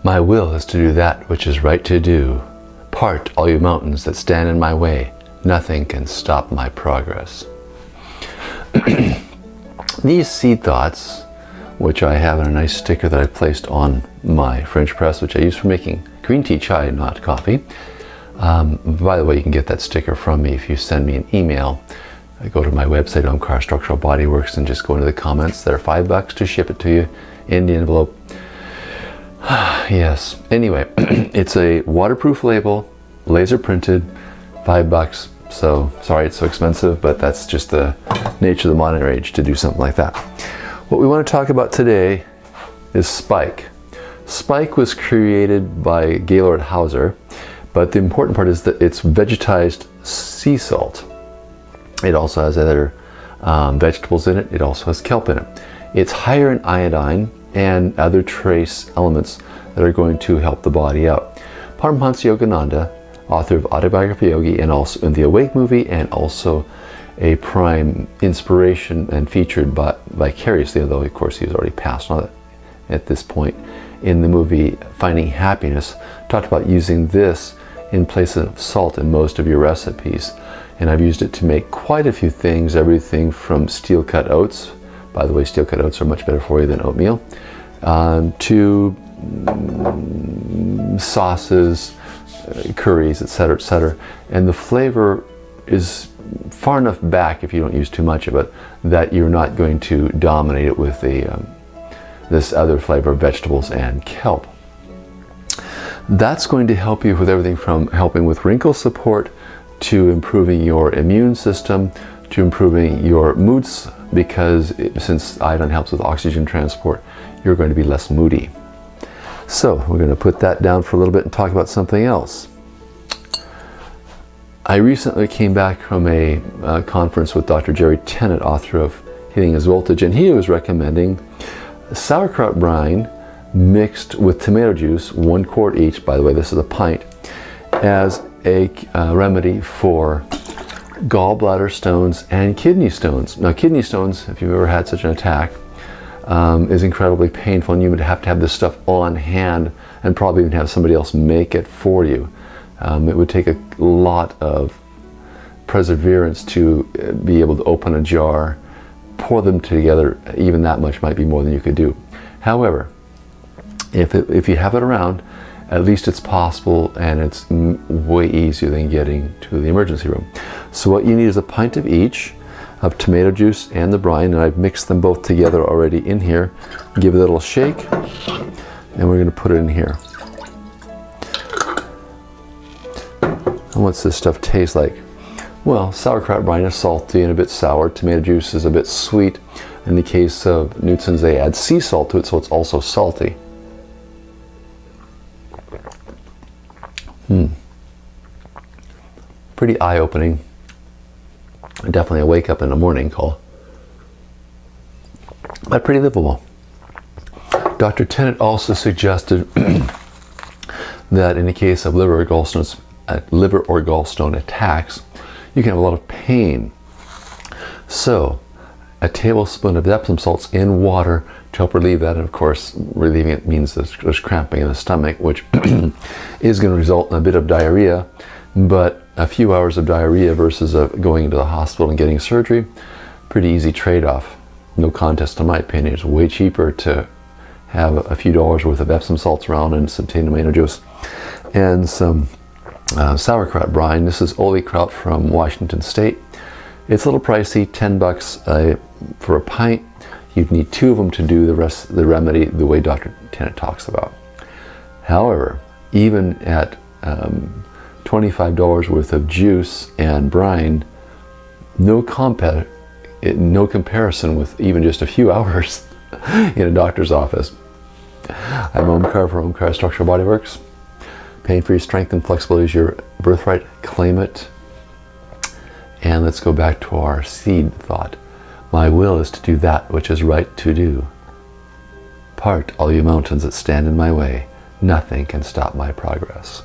My will is to do that which is right to do. Part all you mountains that stand in my way. Nothing can stop my progress. These seed thoughts, which I have in a nice sticker that I placed on my French press, which I use for making green tea chai, not coffee. By the way, you can get that sticker from me if you send me an email. I go to my website, Omkar Structural Bodyworks, and just go into the comments. They're $5 to ship it to you in the envelope. Yes. Anyway, it's a waterproof label, laser printed, $5. So sorry it's so expensive, but that's just the nature of the modern age to do something like that. What we want to talk about today is spike. Spike was created by Gaylord Hauser, but the important part is that it's vegetized sea salt. It also has other vegetables in it. It also has kelp in it. It's higher in iodine and other trace elements that are going to help the body out. Paramhansa Yogananda, author of Autobiography Yogi and also in the Awake movie, and also a prime inspiration and featured vicariously, although of course he's already passed on it at this point, in the movie Finding Happiness, talked about using this in place of salt in most of your recipes. And I've used it to make quite a few things, everything from steel cut oats. By the way, steel cut oats are much better for you than oatmeal, to sauces, curries, etc., etc. And the flavor is far enough back, if you don't use too much of it, that you're not going to dominate it with this other flavor of vegetables and kelp. That's going to help you with everything from helping with wrinkle support, to improving your immune system, to improving your moods, because since iodine helps with oxygen transport, you're going to be less moody. So we're going to put that down for a little bit and talk about something else. I recently came back from a conference with Dr. Jerry Tennant, author of Healing His Voltage, and he was recommending sauerkraut brine mixed with tomato juice, 1 quart each, by the way this is a pint, as a remedy for gallbladder stones and kidney stones. Now kidney stones, if you've ever had such an attack, is incredibly painful, and you would have to have this stuff on hand and probably even have somebody else make it for you. It would take a lot of perseverance to be able to open a jar, pour them together. Even that much might be more than you could do. However, if you have it around, at least it's possible, and it's way easier than getting to the emergency room. So what you need is a pint of each of tomato juice and the brine, and I've mixed them both together already in here. Give it a little shake, and we're going to put it in here. And what's this stuff taste like? Well, sauerkraut brine is salty and a bit sour. Tomato juice is a bit sweet. In the case of Nutzens, they add sea salt to it, so it's also salty. Pretty eye-opening. Definitely a wake-up in the morning call, but pretty livable. Dr. Tennant also suggested that in the case of liver or gallstone attacks, you can have a lot of pain. So a tablespoon of Epsom salts in water to help relieve that, and of course relieving it means there's cramping in the stomach, which is going to result in a bit of diarrhea, but a few hours of diarrhea versus going into the hospital and getting surgery, pretty easy trade-off. No contest in my opinion. It's way cheaper to have a few dollars worth of Epsom salts around and some tomato juice and some sauerkraut brine. This is Ole Kraut from Washington State. It's a little pricey, $10 for a pint. You'd need 2 of them to do the rest of the remedy the way Dr. Tennant talks about. However, even at $25 worth of juice and brine, no comparison with even just a few hours in a doctor's office. I'm Omkar for Omkar Structural Bodyworks. Pain-free strength and flexibility is your birthright. Claim it. And let's go back to our seed thought. My will is to do that which is right to do. Part all you mountains that stand in my way. Nothing can stop my progress.